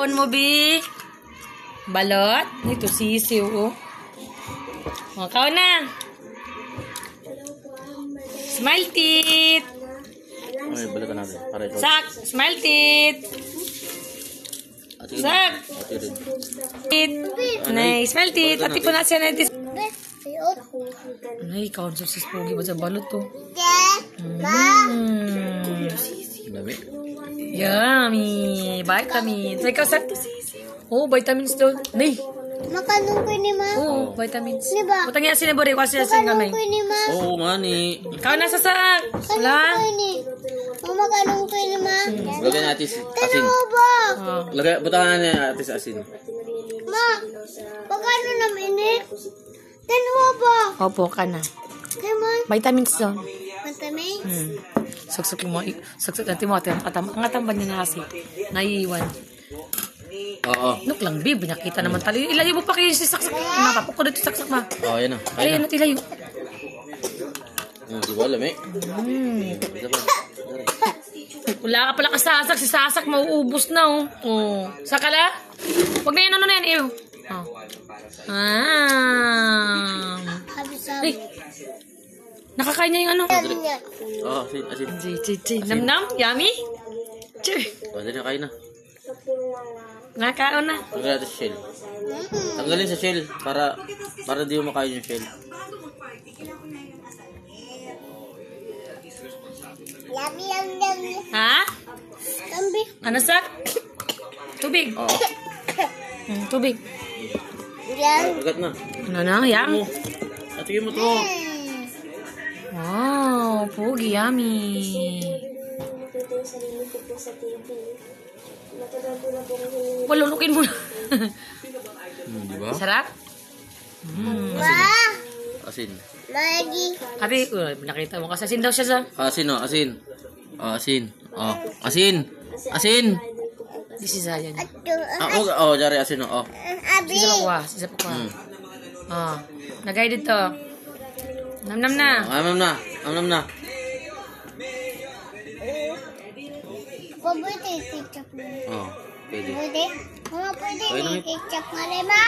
kuan mo, Bi? Balot? Ito, sisiw, oh. O, kaon na. Smile teeth. Ay, balikan natin. Para ito. Sak, smile teeth. Sak. Teeth. Nay, smile teeth. Ati po na siya na ito. Nay, kaon sa sispogi ba sa balot to? Dami. Yummy. Vitamins. Ikaw sa oh, vitamins daw. Nay. Makanong ko ni ma. Oh, vitamins. Diba? Utang niya sinibori ko siya sa gamay. Makanong ko ni ma. Oo, mani. Ikaw na sa sak. Wala. Makanong ko ni ma. Lagyan natin asin. Tanong ba? Oh. Butangan natin sa asin. Ma, pagkano naman eh? Tanong ba? Opo ka na. Naman, Vitamins daw. matami. Suksok mo. Suksok natin mo. Ang atang niya na kasi. Naiiwan. Oo. Nuk lang, Bib. Nakita naman tali. Ilayo mo pa kayo si saksak. Nakapok ko dito saksak ma. Oo, yan na. Ilayo na, ilayo. Di ba, lami? Isa pa. Wala ka pala kasasak. Si sasak mauubos na, oh. Oh. Sakala? Huwag na yan, ano na yan, ew. Oh. Sabi-sabi. Ay. Nakakain niya yung ano. Oo, asin. Nam-nam? Yummy? Cheer. Pwede na, kain na. Nakakaon na. Tanggalin natin sa shell. Tanggalin sa shell para di mo makain yung shell. Yummy, yummy, yummy. Ha? Tambi. Ano sak? Tubig. Oo. Tubig. Yan. Agad na. Ano na? Yang? Atigin mo to. Wow. Pogi. Yummy. Walulukin mo na. Di ba? Sarap? Ma, Asin. lagi. Ate, nakita mo kasi asin daw siya sa... Asin, oh, asin. Oh, asin. Oh, asin. Asin. This is Ayan. Oh, jari asin, oh. Abi. Sisa pa kuha. Sisa pa kuha. Oh. Nagay dito. Nam-nam na. Amam na. Amam na. Pwede ketchup na. Oh, pwede. Pwede? Mama, pwede Pwede. ketchup na rin, ma?